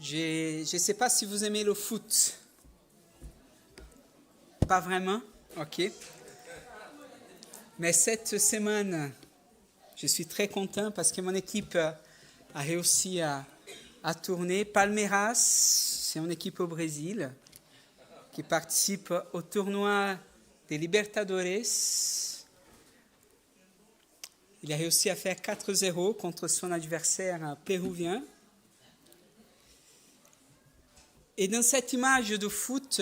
Je ne sais pas si vous aimez le foot. Pas vraiment? Ok. Mais cette semaine, je suis très content parce que mon équipe a réussi à tourner. Palmeiras, c'est une équipe au Brésil qui participe au tournoi des Libertadores. Il a réussi à faire 4-0 contre son adversaire péruvien. Et dans cette image de foot,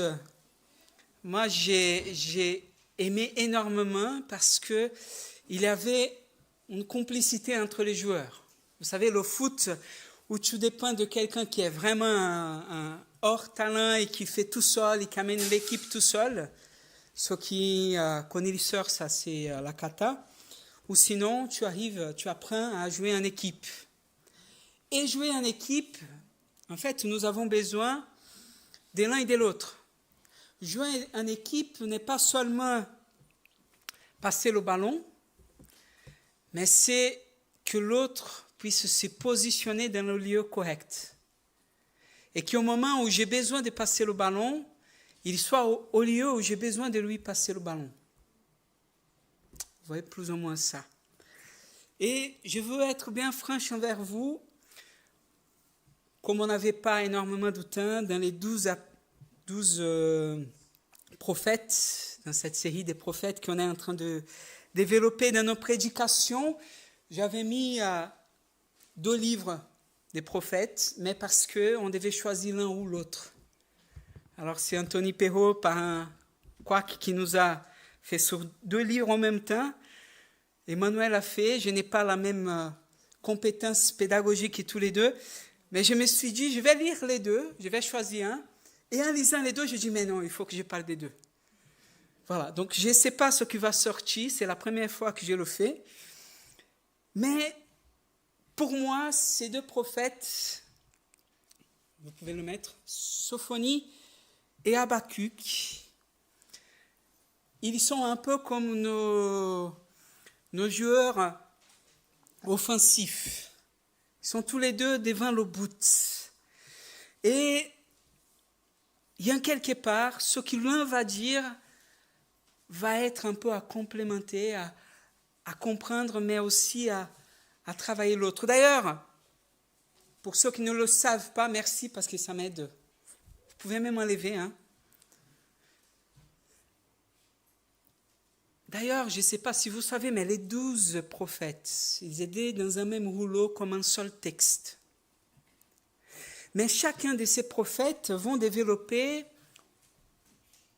moi j'ai aimé énormément parce qu'il y avait une complicité entre les joueurs. Vous savez, le foot où tu dépends de quelqu'un qui est vraiment un hors talent et qui fait tout seul et qui amène l'équipe tout seul. Ceux qui connaissent ça, c'est la kata. Ou sinon, tu apprends à jouer en équipe. Et jouer en équipe, en fait, nous avons besoin de l'un et de l'autre. Jouer en équipe n'est pas seulement passer le ballon, mais c'est que l'autre puisse se positionner dans le lieu correct. Et qu'au moment où j'ai besoin de passer le ballon, il soit au lieu où j'ai besoin de lui passer le ballon. Vous voyez plus ou moins ça. Et je veux être bien franche envers vous. Comme on n'avait pas énormément de temps, dans les 12 prophètes, dans cette série des prophètes qu'on est en train de développer dans nos prédications, j'avais mis 2 livres des prophètes, mais parce qu'on devait choisir l'un ou l'autre. Alors c'est Anthony Perrault, par un couac, qui nous a fait sur 2 livres en même temps. Emmanuel a fait, je n'ai pas la même compétence pédagogique que tous les deux, mais je me suis dit, je vais lire les 2, je vais choisir un, et en lisant les 2, je dis, mais non, il faut que je parle des 2. Voilà, donc je ne sais pas ce qui va sortir, c'est la première fois que je le fais, mais pour moi, ces 2 prophètes, vous pouvez le mettre, Sophonie et Habakkuk, ils sont un peu comme nos joueurs offensifs. Ils sont tous les 2 devant le but. Et il y a quelque part, ce que l'un va dire va être un peu à complémenter, à comprendre, mais aussi à travailler l'autre. D'ailleurs, pour ceux qui ne le savent pas, merci parce que ça m'aide. Vous pouvez même enlever, hein. D'ailleurs, je ne sais pas si vous savez, mais les 12 prophètes, ils étaient dans un même rouleau comme un seul texte. Mais chacun de ces prophètes vont développer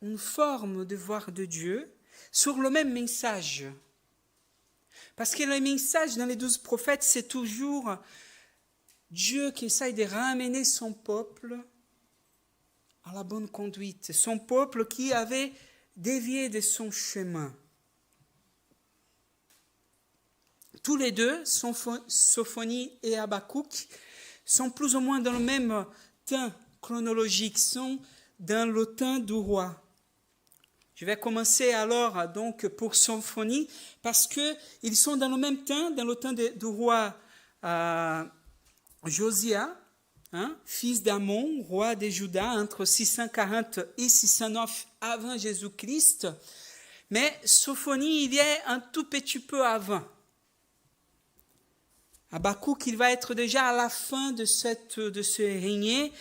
une forme de voir de Dieu sur le même message. Parce que le message dans les 12 prophètes, c'est toujours Dieu qui essaye de ramener son peuple à la bonne conduite. Son peuple qui avait dévié de son chemin. Tous les 2, Sophonie et Habakkuk, sont plus ou moins dans le même temps chronologique, sont dans le temps du roi. Je vais commencer alors donc pour Sophonie, parce qu'ils sont dans le même temps, dans le temps du roi Josia, fils d'Amon, roi de Juda, entre 640 et 609 avant Jésus-Christ. Mais Sophonie, il y est un tout petit peu avant. Habakkuk, il va être déjà à la fin de ce régné.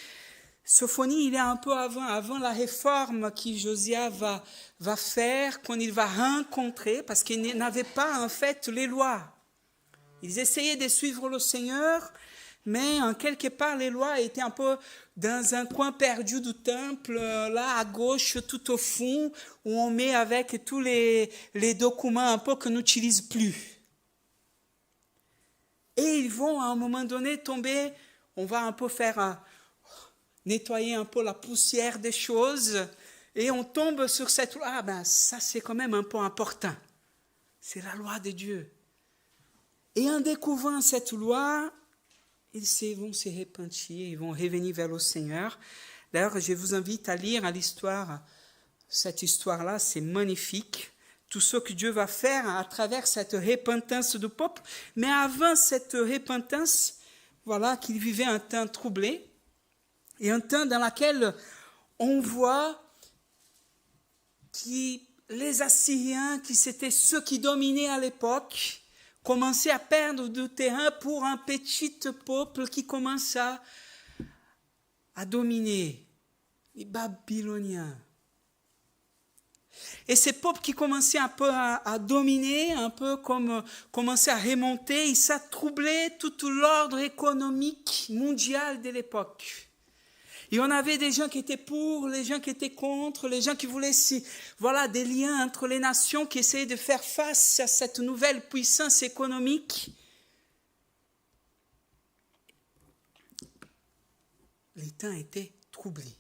Sophonie, il est un peu avant la réforme que Josia va faire, quand il va rencontrer, parce qu'il n'avait pas en fait les lois. Ils essayaient de suivre le Seigneur, mais en quelque part, les lois étaient un peu dans un coin perdu du temple, là à gauche, tout au fond, où on met avec tous les documents un peu qu'on n'utilise plus. Et ils vont à un moment donné tomber, on va un peu faire nettoyer un peu la poussière des choses, et on tombe sur cette loi. Ça c'est quand même un peu important. C'est la loi de Dieu. Et en découvrant cette loi, ils vont se repentir, ils vont revenir vers le Seigneur. D'ailleurs, je vous invite à lire l'histoire. Cette histoire-là, c'est magnifique. Tout ce que Dieu va faire à travers cette repentance du peuple. Mais avant cette repentance, voilà qu'il vivait un temps troublé. Et un temps dans lequel on voit que les Assyriens, qui c'était ceux qui dominaient à l'époque, commençaient à perdre du terrain pour un petit peuple qui commence à dominer, les Babyloniens. Et ces peuples qui commençaient un peu à dominer, un peu comme commençaient à remonter, et ça troublait tout l'ordre économique mondial de l'époque. Et on avait des gens qui étaient pour, les gens qui étaient contre, les gens qui voulaient des liens entre les nations, qui essayaient de faire face à cette nouvelle puissance économique. Les temps étaient troublés.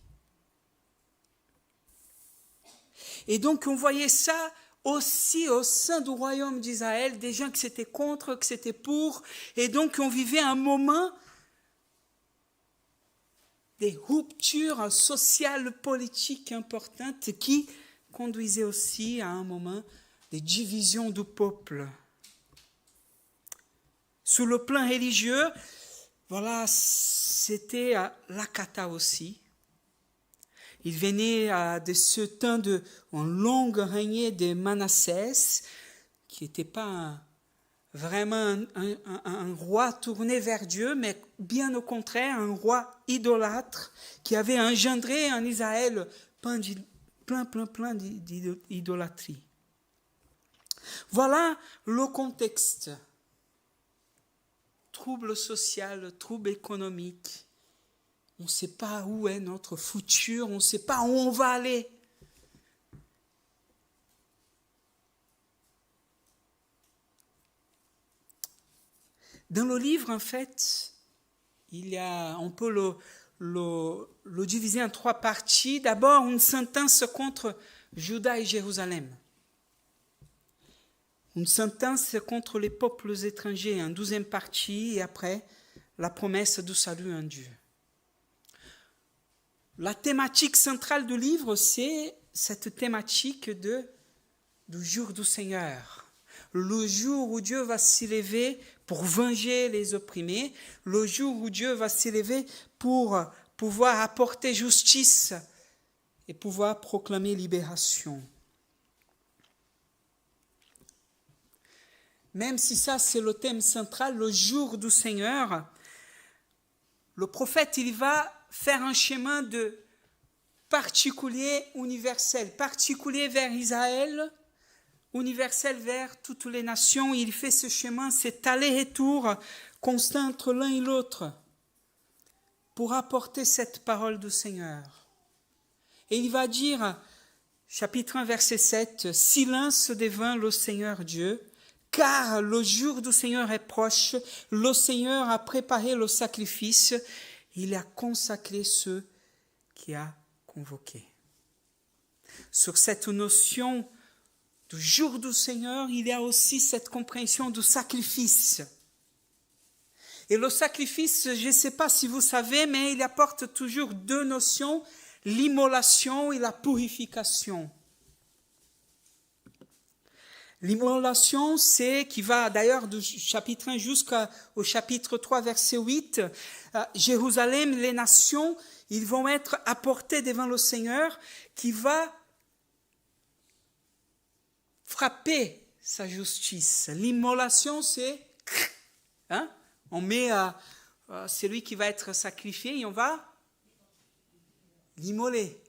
Et donc on voyait ça aussi au sein du royaume d'Israël, des gens qui s'étaient contre, qui s'étaient pour, et donc on vivait un moment des ruptures sociales, politiques importantes qui conduisaient aussi à un moment des divisions du peuple. Sur le plan religieux, c'était la cata aussi. Il venait de ce temps un long règne de Manassès, qui n'était pas vraiment un roi tourné vers Dieu, mais bien au contraire, un roi idolâtre qui avait engendré en Israël plein d'idolâtrie. Voilà le contexte. Trouble social, trouble économique. On ne sait pas où est notre futur, on ne sait pas où on va aller. Dans le livre, en fait, on peut le diviser en 3 parties. D'abord, une sentence contre Juda et Jérusalem. Une sentence contre les peuples étrangers en 12e partie, et après, la promesse du salut en Dieu. La thématique centrale du livre, c'est cette thématique du jour du Seigneur. Le jour où Dieu va s'élever pour venger les opprimés, le jour où Dieu va s'élever pour pouvoir apporter justice et pouvoir proclamer libération. Même si ça c'est le thème central, le jour du Seigneur, le prophète il va faire un chemin de particulier universel, particulier vers Israël, universel vers toutes les nations. Il fait ce chemin, cet aller-retour constant entre l'un et l'autre pour apporter cette parole du Seigneur. Et il va dire, chapitre 1, verset 7, « Silence devant le Seigneur Dieu, car le jour du Seigneur est proche, le Seigneur a préparé le sacrifice, il a consacré ceux qu'il a convoqués. » Sur cette notion du jour du Seigneur, il y a aussi cette compréhension du sacrifice. Et le sacrifice, je ne sais pas si vous savez, mais il apporte toujours 2 notions, l'immolation et la purification. L'immolation, c'est qui va d'ailleurs du chapitre 1 jusqu'au chapitre 3, verset 8. Jérusalem, les nations, ils vont être apportés devant le Seigneur qui va frapper sa justice. L'immolation, c'est on met celui qui va être sacrifié et on va l'immoler.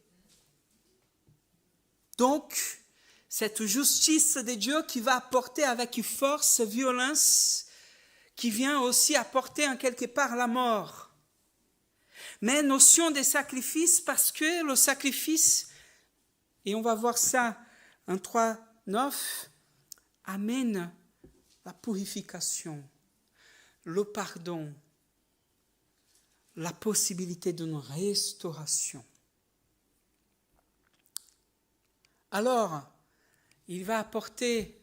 Donc, cette justice de Dieu qui va apporter avec force, violence, qui vient aussi apporter en quelque part la mort. Mais notion de sacrifice, parce que le sacrifice, et on va voir ça en 3:9, amène la purification, le pardon, la possibilité d'une restauration. Alors, il va apporter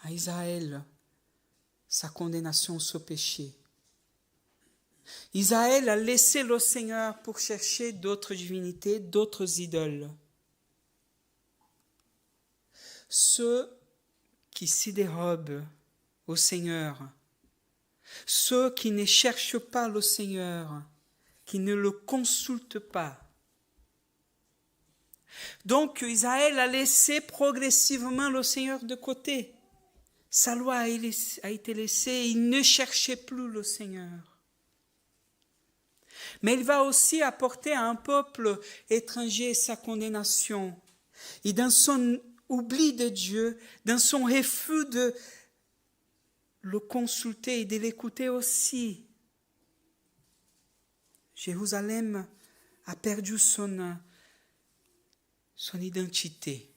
à Israël sa condamnation sur péché. Israël a laissé le Seigneur pour chercher d'autres divinités, d'autres idoles. Ceux qui s'y dérobent au Seigneur, ceux qui ne cherchent pas le Seigneur, qui ne le consulte pas. Donc Israël a laissé progressivement le Seigneur de côté. Sa loi a été laissée, il ne cherchait plus le Seigneur. Mais il va aussi apporter à un peuple étranger sa condamnation. Et dans son oubli de Dieu, dans son refus de le consulter et de l'écouter aussi, Jérusalem a perdu son identité.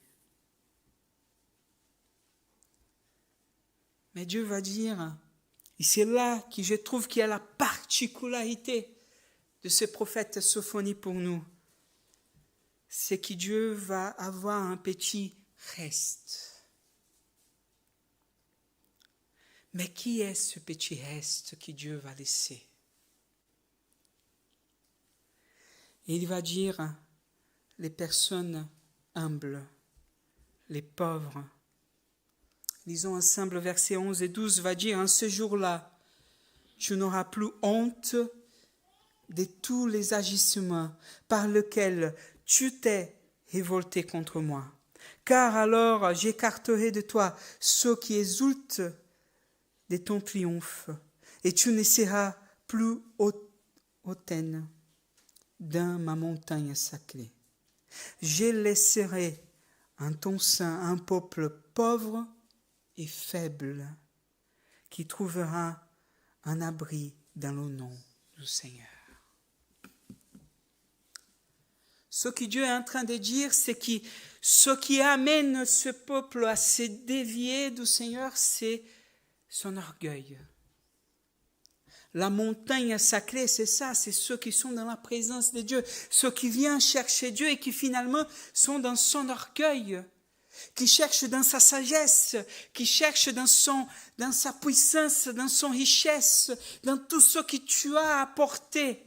Mais Dieu va dire, et c'est là que je trouve qu'il y a la particularité de ce prophète Sophonie pour nous, c'est que Dieu va avoir un petit reste. Mais qui est ce petit reste que Dieu va laisser? Et il va dire les personnes humbles, les pauvres. Lisons ensemble versets 11 et 12, va dire, en ce jour-là, tu n'auras plus honte de tous les agissements par lesquels tu t'es révolté contre moi. Car alors j'écarterai de toi ceux qui exultent de ton triomphe, et tu ne seras plus hautaine dans ma montagne sacrée. Je laisserai en ton sein un peuple pauvre et faible qui trouvera un abri dans le nom du Seigneur. Ce que Dieu est en train de dire, c'est que ce qui amène ce peuple à se dévier du Seigneur, c'est son orgueil. La montagne sacrée, c'est ça, c'est ceux qui sont dans la présence de Dieu, ceux qui viennent chercher Dieu et qui finalement sont dans son orgueil, qui cherchent dans sa sagesse, qui cherchent dans sa puissance, dans son richesse, dans tout ce que tu as apporté,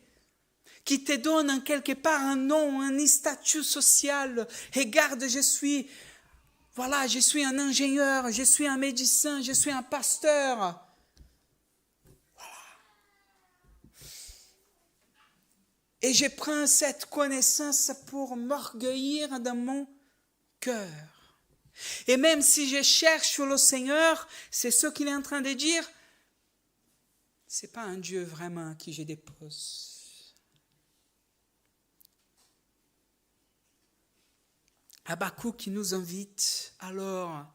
qui te donne en quelque part un nom, un statut social. Regarde, je suis un ingénieur, je suis un médecin, je suis un pasteur. Et je prends cette connaissance pour m'orgueillir dans mon cœur. Et même si je cherche le Seigneur, c'est ce qu'il est en train de dire, c'est pas un Dieu vraiment qui je dépose. Habakkuk qui nous invite alors,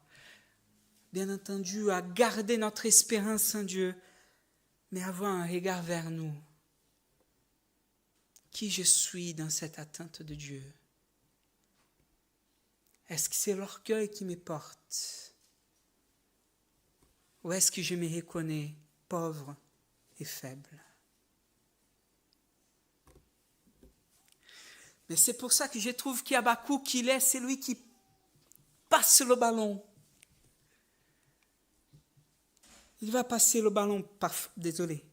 bien entendu, à garder notre espérance en Dieu, mais avoir un regard vers nous. Qui je suis dans cette attente de Dieu? Est-ce que c'est l'orgueil qui me porte? Ou est-ce que je me reconnais pauvre et faible? Mais c'est pour ça que je trouve qu'Habakkuk, il est celui qui passe le ballon. Il va passer le ballon,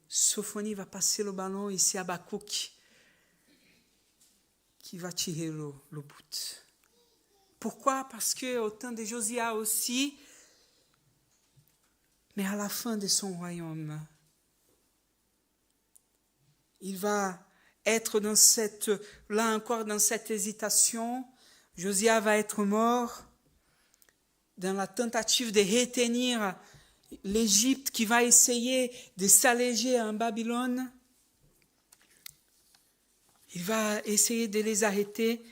Sophonie va passer le ballon et c'est Habakkuk qui va tirer le but. Pourquoi? Parce qu'au temps de Josia aussi, mais à la fin de son royaume, il va être dans cette hésitation. Josia va être mort dans la tentative de retenir l'Égypte qui va essayer de s'alléger en Babylone. Il va essayer de les arrêter.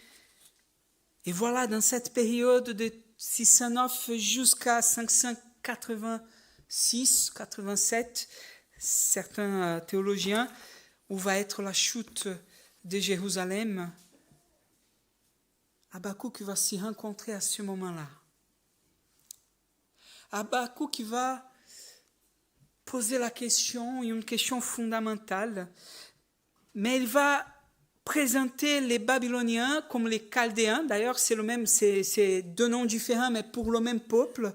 Et voilà, dans cette période de 609 jusqu'à 586-87, certains théologiens, où va être la chute de Jérusalem, Habakkuk va s'y rencontrer à ce moment-là. Habakkuk va poser la question, une question fondamentale, mais il va présenter les Babyloniens comme les Chaldéens. D'ailleurs, c'est deux noms différents, mais pour le même peuple.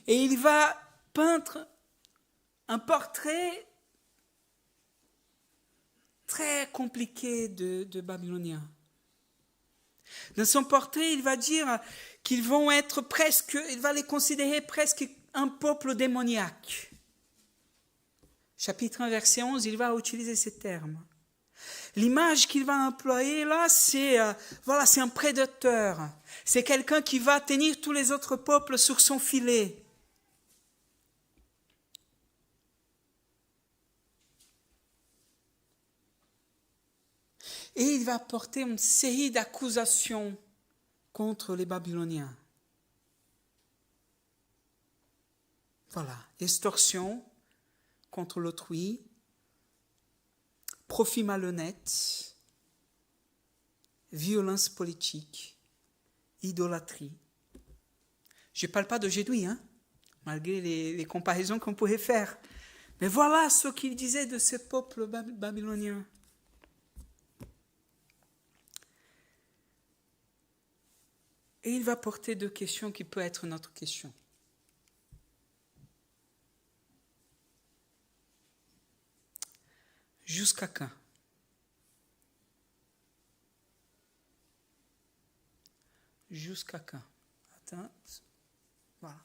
Et il va peindre un portrait très compliqué de Babyloniens. Dans son portrait, il va dire qu'ils vont être il va les considérer presque un peuple démoniaque. Chapitre 1, verset 11, il va utiliser ces termes. L'image qu'il va employer là, c'est un prédateur. C'est quelqu'un qui va tenir tous les autres peuples sur son filet. Et il va porter une série d'accusations contre les Babyloniens. Voilà, extorsion contre l'autrui, profit malhonnête, violence politique, idolâtrie. Je ne parle pas d'aujourd'hui, malgré les comparaisons qu'on pourrait faire. Mais voilà ce qu'il disait de ce peuple babylonien. Et il va porter deux questions qui peuvent être notre question. Jusqu'à quand? Jusqu'à quand? Attends. Voilà.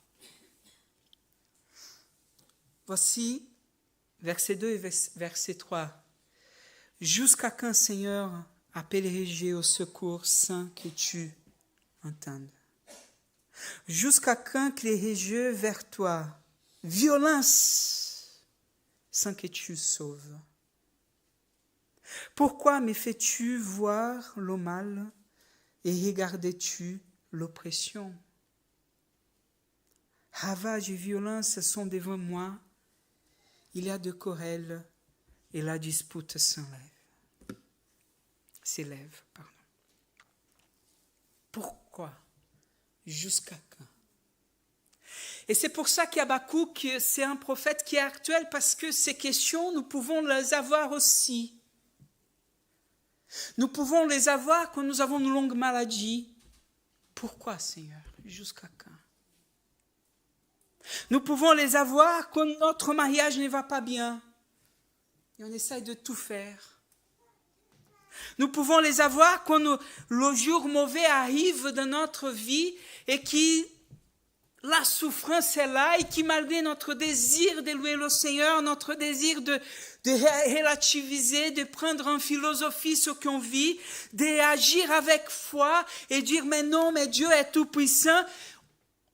Voici verset 2 et verset 3. Jusqu'à quand, Seigneur, appellerai-je au secours sans que tu entendes? Jusqu'à quand crierai-je vers toi? Violence sans que tu sauves. Pourquoi me fais-tu voir le mal et regardes-tu l'oppression? Ravage et violence sont devant moi. Il y a de querelles et la dispute s'élève. Pourquoi? Jusqu'à quand? Et c'est pour ça qu'Habakkuk, c'est un prophète qui est actuel, parce que ces questions, nous pouvons les avoir aussi. Nous pouvons les avoir quand nous avons une longue maladie. Pourquoi, Seigneur? Jusqu'à quand? Nous pouvons les avoir quand notre mariage ne va pas bien. Et on essaye de tout faire. Nous pouvons les avoir quand le jour mauvais arrive dans notre vie et qui la souffrance est là et qui, malgré notre désir de louer le Seigneur, notre désir de relativiser, de prendre en philosophie ce qu'on vit, d'agir avec foi et dire mais non, mais Dieu est tout puissant,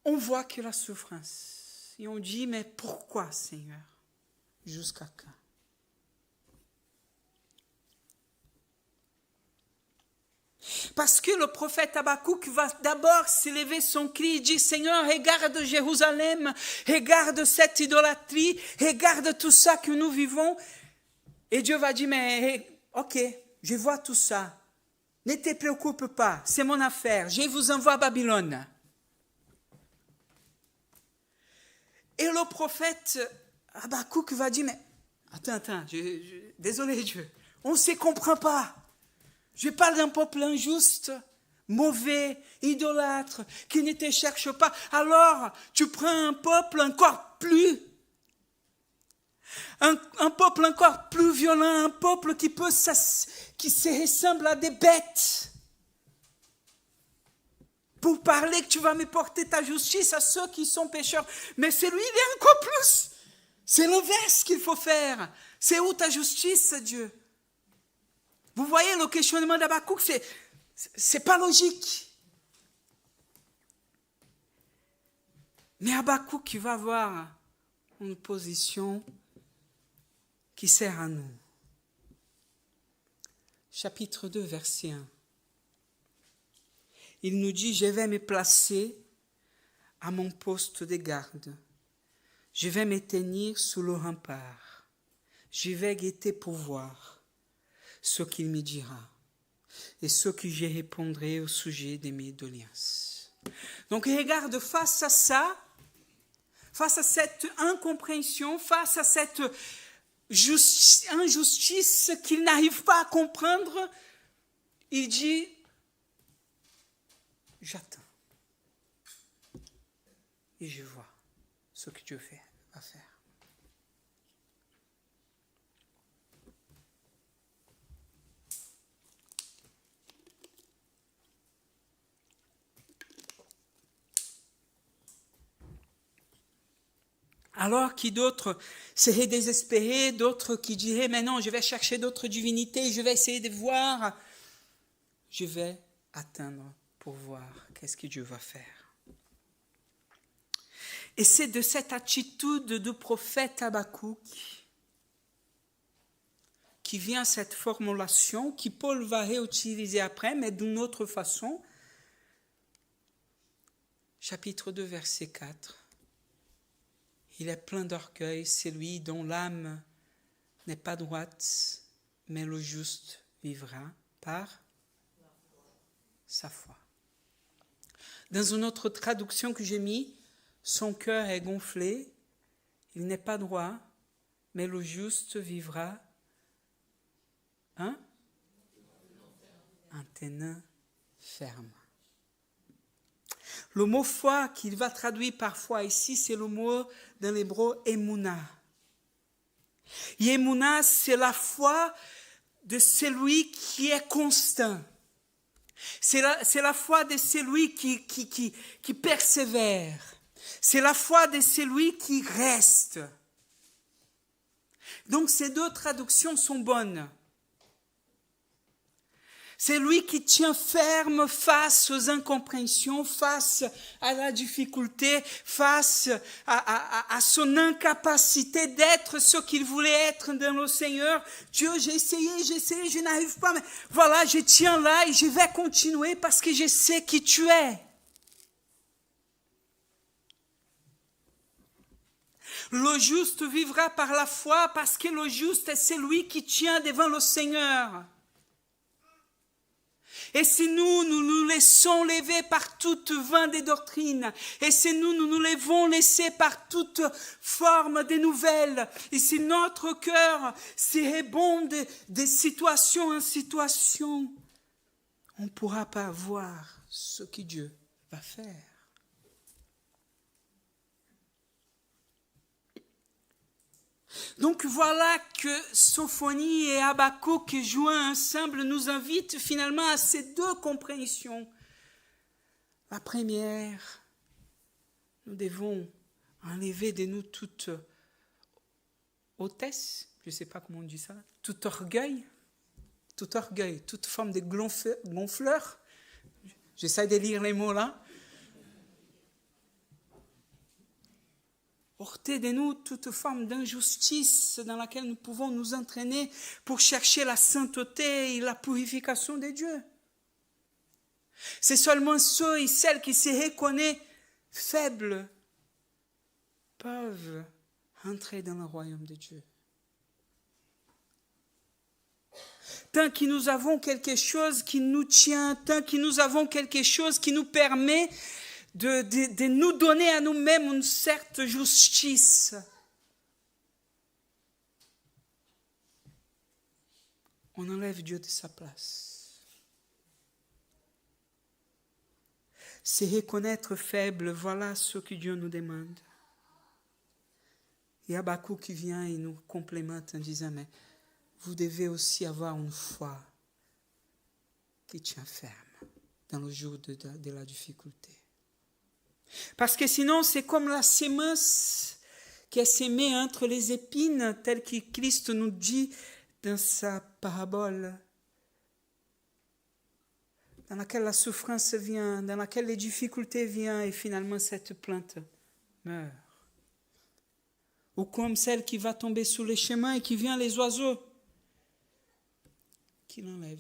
on voit que la souffrance. Et on dit mais pourquoi, Seigneur? Jusqu'à quand? Parce que le prophète Habakkuk va d'abord s'élever son cri et dire, Seigneur, regarde Jérusalem, regarde cette idolâtrie, regarde tout ça que nous vivons. Et Dieu va dire, mais ok, je vois tout ça. Ne te préoccupe pas, c'est mon affaire, je vous envoie à Babylone. Et le prophète Habakkuk va dire, mais attends, désolé Dieu, on ne se comprend pas. Je parle d'un peuple injuste, mauvais, idolâtre, qui ne te cherche pas. Alors, tu prends un peuple encore plus, un peuple encore plus violent, un peuple qui se ressemble à des bêtes. Pour parler que tu vas me porter ta justice à ceux qui sont pécheurs. Mais celui, il est encore plus. C'est l'inverse qu'il faut faire. C'est où ta justice, Dieu? Vous voyez, le questionnement d'Habakkuk, c'est pas logique. Mais Habakkuk va avoir une position qui sert à nous. Chapitre 2, verset 1. Il nous dit, je vais me placer à mon poste de garde. Je vais me tenir sous le rempart. Je vais guetter pour voir ce qu'il me dira et ce que je répondrai au sujet de mes doléances. Donc regarde, face à ça, face à cette incompréhension, face à cette injustice qu'il n'arrive pas à comprendre, il dit, j'attends et je vois ce que Dieu va faire. Alors que d'autres seraient désespérés, d'autres qui diraient, mais non, je vais chercher d'autres divinités, je vais essayer de voir. Je vais attendre pour voir qu'est-ce que Dieu va faire. Et c'est de cette attitude du prophète Habakkuk qui vient cette formulation que Paul va réutiliser après, mais d'une autre façon. Chapitre 2, verset 4. Il est plein d'orgueil, celui dont l'âme n'est pas droite, mais le juste vivra par sa foi. Dans une autre traduction que j'ai mis, son cœur est gonflé, il n'est pas droit, mais le juste vivra un tenant ferme. Le mot foi qu'il va traduire parfois ici, c'est le mot dans l'hébreu émouna. Et émouna, c'est la foi de celui qui est constant. C'est la foi de celui qui persévère. C'est la foi de celui qui reste. Donc ces deux traductions sont bonnes. C'est lui qui tient ferme face aux incompréhensions, face à la difficulté, face à son incapacité d'être ce qu'il voulait être dans le Seigneur. Dieu, j'ai essayé, je n'arrive pas, mais voilà, je tiens là et je vais continuer parce que je sais qui tu es. Le juste vivra par la foi parce que le juste est celui qui tient devant le Seigneur. Et si nous laissons lever par toute vin des doctrines, et si nous laissons laisser par toute forme de nouvelles, et si notre cœur serait bon de situation en situation, on ne pourra pas voir ce que Dieu va faire. Donc voilà que Sophonie et Habakkuk joints ensemble nous invitent finalement à ces deux compréhensions. La première, nous devons enlever de nous toute hautesse, je ne sais pas comment on dit ça, tout orgueil, toute forme de gonfleur. J'essaie de lire les mots là. Porter de nous toute forme d'injustice dans laquelle nous pouvons nous entraîner pour chercher la sainteté et la purification de Dieu. C'est seulement ceux et celles qui se reconnaissent faibles peuvent entrer dans le royaume de Dieu. Tant que nous avons quelque chose qui nous tient, tant que nous avons quelque chose qui nous permet de nous donner à nous-mêmes une certaine justice, on enlève Dieu de sa place. C'est reconnaître faible, voilà ce que Dieu nous demande. Et Habakkuk qui vient et nous complémente en disant, mais vous devez aussi avoir une foi qui tient ferme dans le jour de la difficulté. Parce que sinon, c'est comme la sémence qui est sémée entre les épines, tel que Christ nous dit dans sa parabole, dans laquelle la souffrance vient, dans laquelle les difficultés viennent, et finalement cette plante meurt. Ou comme celle qui va tomber sous les chemins et qui vient les oiseaux, qui l'enlèvent.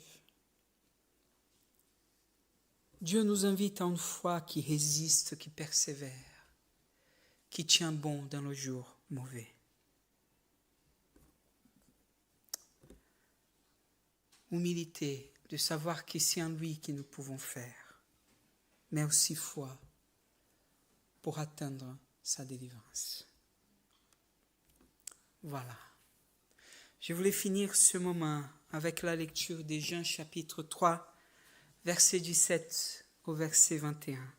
Dieu nous invite à une foi qui résiste, qui persévère, qui tient bon dans le jour mauvais. Humilité de savoir que c'est en lui que nous pouvons faire, mais aussi foi pour atteindre sa délivrance. Voilà. Je voulais finir ce moment avec la lecture de Jean chapitre 3, verset 17 au verset 21.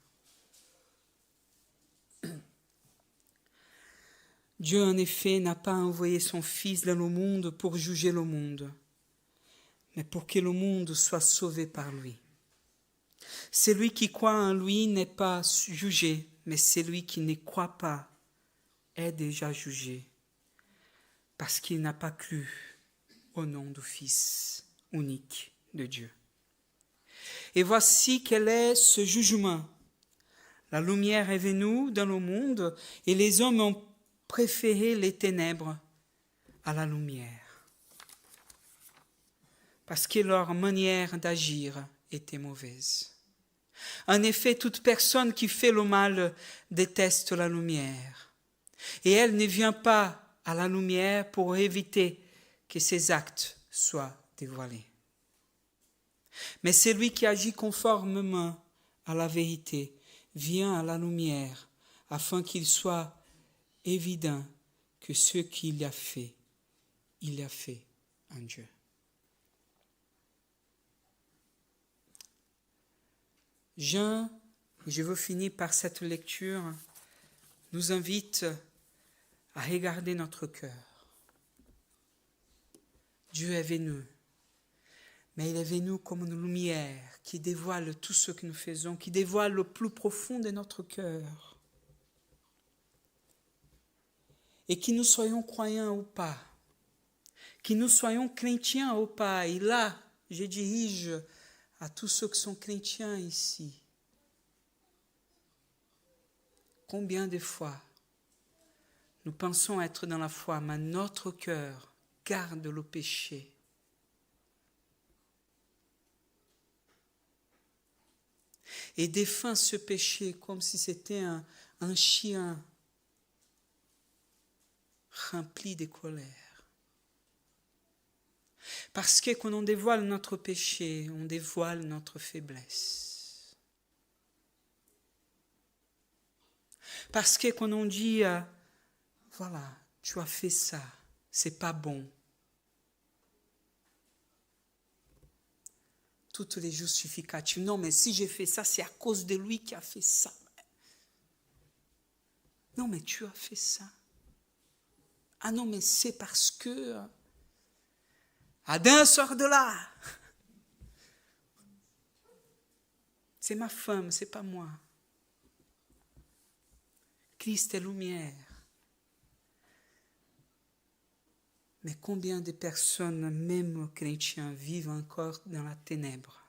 Dieu, en effet, n'a pas envoyé son Fils dans le monde pour juger le monde, mais pour que le monde soit sauvé par lui. Celui qui croit en lui n'est pas jugé, mais celui qui ne croit pas est déjà jugé parce qu'il n'a pas cru au nom du Fils unique de Dieu. Et voici quel est ce jugement. La lumière est venue dans le monde et les hommes ont préféré les ténèbres à la lumière, parce que leur manière d'agir était mauvaise. En effet, toute personne qui fait le mal déteste la lumière, et elle ne vient pas à la lumière pour éviter que ses actes soient dévoilés. Mais celui qui agit conformément à la vérité vient à la lumière, afin qu'il soit évident que ce qu'il a fait, il a fait en Dieu. Jean, je veux finir par cette lecture, nous invite à regarder notre cœur. Dieu est venu, mais il est venu comme une lumière qui dévoile tout ce que nous faisons, qui dévoile le plus profond de notre cœur. Et que nous soyons croyants ou pas, que nous soyons chrétiens ou pas, et là, je dirige à tous ceux qui sont chrétiens ici. Combien de fois nous pensons être dans la foi, mais notre cœur garde le péché. Et défend ce péché comme si c'était un chien rempli de colère. Parce que quand on dévoile notre péché, on dévoile notre faiblesse. Parce que quand on dit, voilà, tu as fait ça, c'est pas bon. Toutes les justificatives. Non, mais si j'ai fait ça, c'est à cause de lui qui a fait ça. Non, mais tu as fait ça. Ah non, mais c'est parce que Adam sort de là. C'est ma femme, c'est pas moi. Christ est lumière. Mais combien de personnes, même chrétiens, vivent encore dans la ténèbre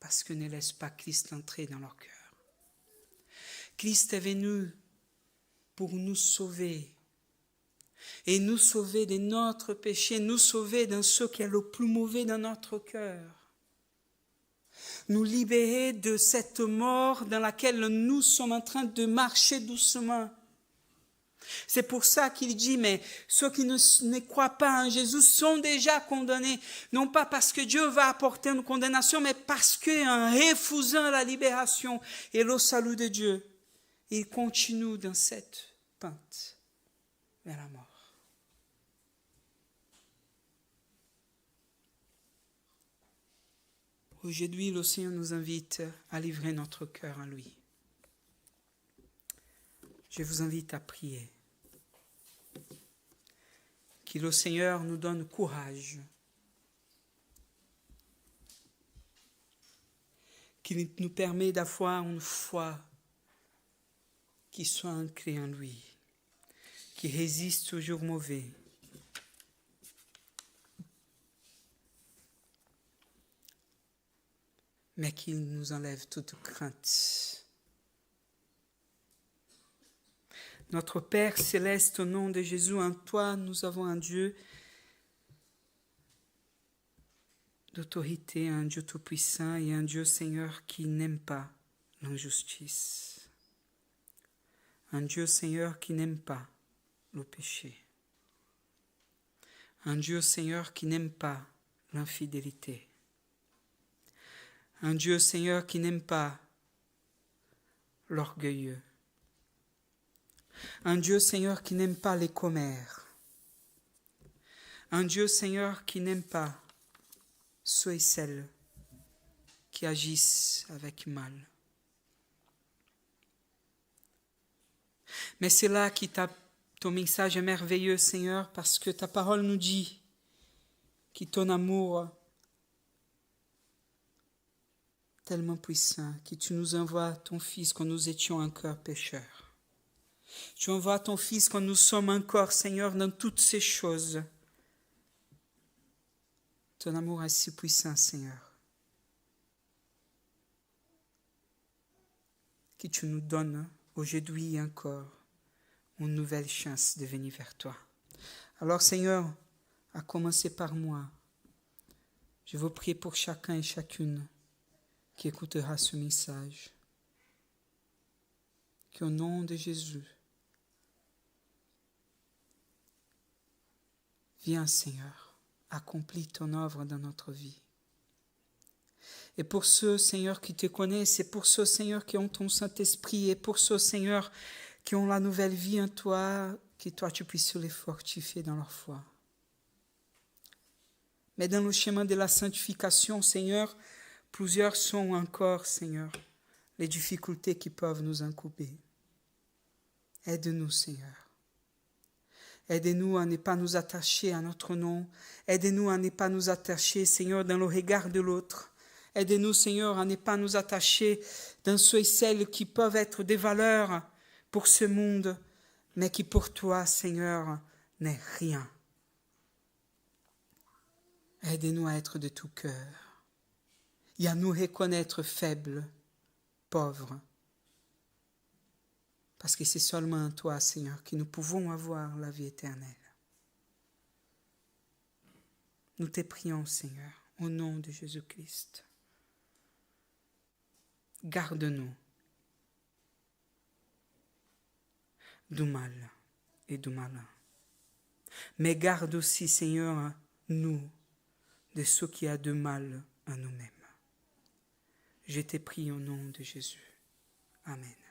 parce qu'ils ne laissent pas Christ entrer dans leur cœur. Christ est venu pour nous sauver. Et nous sauver de notre péché, nous sauver de ce qui est le plus mauvais dans notre cœur. Nous libérer de cette mort dans laquelle nous sommes en train de marcher doucement. C'est pour ça qu'il dit, mais ceux qui ne croient pas en Jésus sont déjà condamnés. Non pas parce que Dieu va apporter une condamnation, mais parce qu'en refusant la libération et le salut de Dieu, ils continuent dans cette pente vers la mort. Aujourd'hui, le Seigneur nous invite à livrer notre cœur à lui. Je vous invite à prier. Que le Seigneur nous donne courage. Qu'il nous permet d'avoir une foi qui soit ancrée en lui, qui résiste aux jours mauvais. Mais qu'il nous enlève toute crainte. Notre Père céleste, au nom de Jésus, en toi, nous avons un Dieu d'autorité, un Dieu tout-puissant et un Dieu, Seigneur, qui n'aime pas l'injustice. Un Dieu, Seigneur, qui n'aime pas le péché. Un Dieu, Seigneur, qui n'aime pas l'infidélité. Un Dieu, Seigneur, qui n'aime pas l'orgueilleux. Un Dieu, Seigneur, qui n'aime pas les commères. Un Dieu, Seigneur, qui n'aime pas ceux et celles qui agissent avec mal. Mais c'est là que ton message est merveilleux, Seigneur, parce que ta parole nous dit que ton amour tellement puissant, que tu nous envoies ton Fils quand nous étions encore pécheurs. Tu envoies ton Fils quand nous sommes encore, Seigneur, dans toutes ces choses. Ton amour est si puissant, Seigneur, que tu nous donnes aujourd'hui encore une nouvelle chance de venir vers toi. Alors, Seigneur, à commencer par moi, je veux prier pour chacun et chacune qui écoutera ce message. Qu'au nom de Jésus, viens, Seigneur, accomplis ton œuvre dans notre vie. Et pour ceux, Seigneur, qui te connaissent, et pour ceux, Seigneur, qui ont ton Saint-Esprit, et pour ceux, Seigneur, qui ont la nouvelle vie en toi, que toi, tu puisses les fortifier dans leur foi. Mais dans le chemin de la sanctification, Seigneur, plusieurs sont encore, Seigneur, les difficultés qui peuvent nous incomber. Aide-nous, Seigneur. Aide-nous à ne pas nous attacher à notre nom. Aide-nous à ne pas nous attacher, Seigneur, dans le regard de l'autre. Aide-nous, Seigneur, à ne pas nous attacher dans ceux et celles qui peuvent être des valeurs pour ce monde, mais qui pour toi, Seigneur, n'est rien. Aide-nous à être de tout cœur et à nous reconnaître faibles, pauvres, parce que c'est seulement en toi, Seigneur, que nous pouvons avoir la vie éternelle. Nous te prions, Seigneur, au nom de Jésus-Christ. Garde-nous du mal et du malin. Mais garde aussi, Seigneur, nous, de ce qui a de mal en nous-mêmes. Je te prie au nom de Jésus. Amen.